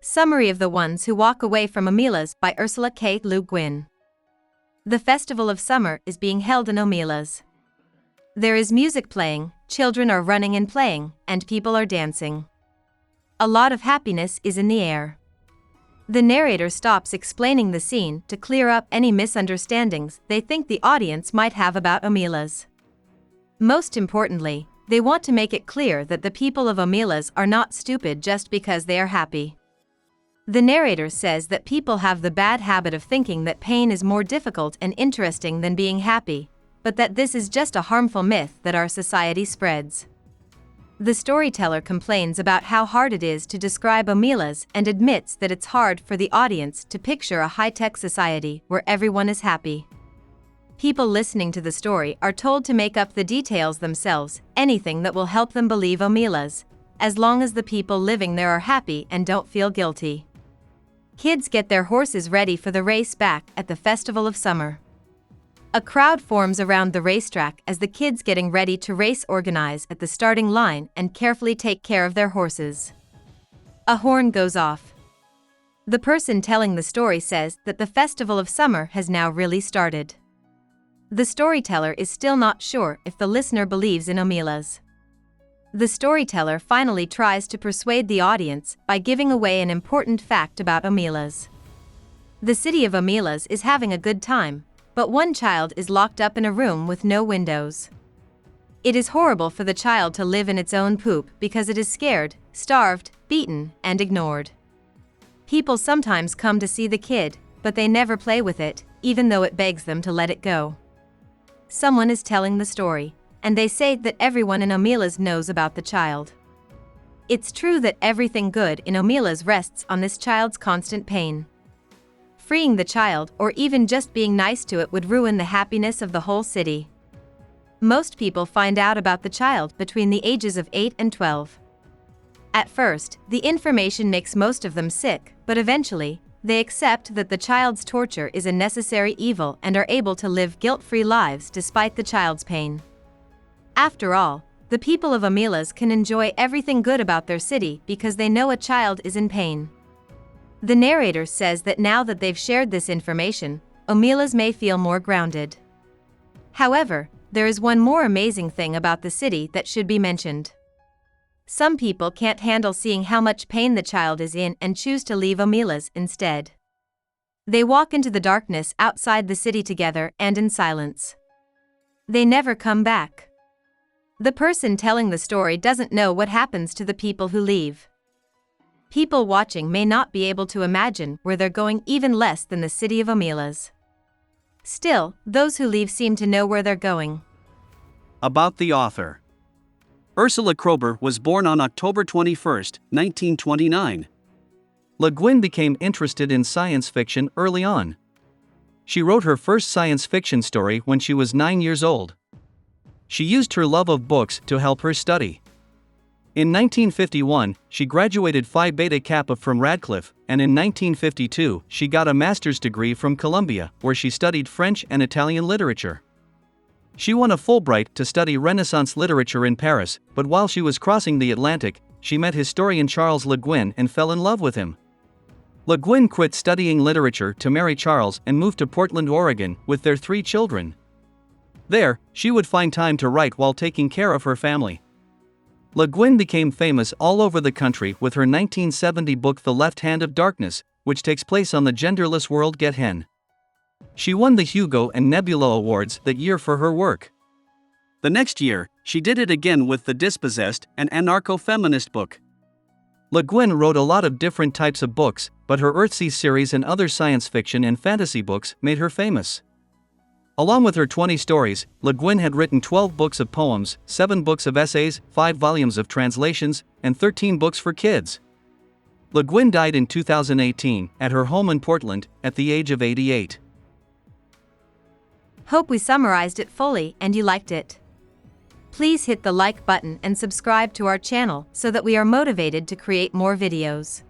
Summary of the Ones Who Walk Away from Omelas by Ursula K. Guin. The festival of summer is being held in Omelas. There is music playing, children are running and playing, and people are dancing. A lot of happiness is in the air. The narrator stops explaining the scene to clear up any misunderstandings they think the audience might have about Omelas. Most importantly, they want to make it clear that the people of Omelas are not stupid just because they are happy. The narrator says that people have the bad habit of thinking that pain is more difficult and interesting than being happy, but that this is just a harmful myth that our society spreads. The storyteller complains about how hard it is to describe Omelas and admits that it's hard for the audience to picture a high-tech society where everyone is happy. People listening to the story are told to make up the details themselves, anything that will help them believe Omelas, as long as the people living there are happy and don't feel guilty. Kids get their horses ready for the race back at the festival of summer. A crowd forms around the racetrack as the kids getting ready to race organize at the starting line and carefully take care of their horses. A horn goes off. The person telling the story says that the festival of summer has now really started. The storyteller is still not sure if the listener believes in Omelas. The storyteller finally tries to persuade the audience by giving away an important fact about Omelas. The city of Omelas is having a good time, but one child is locked up in a room with no windows. It is horrible for the child to live in its own poop because it is scared, starved, beaten, and ignored. People sometimes come to see the kid, but they never play with it, even though it begs them to let it go. Someone is telling the story, and they say that everyone in Omelas knows about the child. It's true that everything good in Omelas rests on this child's constant pain. Freeing the child or even just being nice to it would ruin the happiness of the whole city. Most people find out about the child between the ages of 8 and 12. At first, the information makes most of them sick, but eventually, they accept that the child's torture is a necessary evil and are able to live guilt-free lives despite the child's pain. After all, the people of Omelas can enjoy everything good about their city because they know a child is in pain. The narrator says that now that they've shared this information, Omelas may feel more grounded. However, there is one more amazing thing about the city that should be mentioned. Some people can't handle seeing how much pain the child is in and choose to leave Omelas instead. They walk into the darkness outside the city together and in silence. They never come back. The person telling the story doesn't know what happens to the people who leave. People watching may not be able to imagine where they're going, even less than the city of Omelas. Still, those who leave seem to know where they're going. About the author. Ursula K was born on October 21, 1929. Le Guin became interested in science fiction early on. She wrote her first science fiction story when she was 9 years old. She used her love of books to help her study. In 1951, she graduated Phi Beta Kappa from Radcliffe, and in 1952, she got a master's degree from Columbia, where she studied French and Italian literature. She won a Fulbright to study Renaissance literature in Paris, but while she was crossing the Atlantic, she met historian Charles Le Guin and fell in love with him. Le Guin quit studying literature to marry Charles and moved to Portland, Oregon, with their 3 children. There, she would find time to write while taking care of her family. Le Guin became famous all over the country with her 1970 book The Left Hand of Darkness, which takes place on the genderless world Get Hen. She won the Hugo and Nebula Awards that year for her work. The next year, she did it again with The Dispossessed, an anarcho-feminist book. Le Guin wrote a lot of different types of books, but her Earthsea series and other science fiction and fantasy books made her famous. Along with her 20 stories, Le Guin had written 12 books of poems, 7 books of essays, 5 volumes of translations, and 13 books for kids. Le Guin died in 2018 at her home in Portland at the age of 88. Hope we summarized it fully and you liked it. Please hit the like button and subscribe to our channel so that we are motivated to create more videos.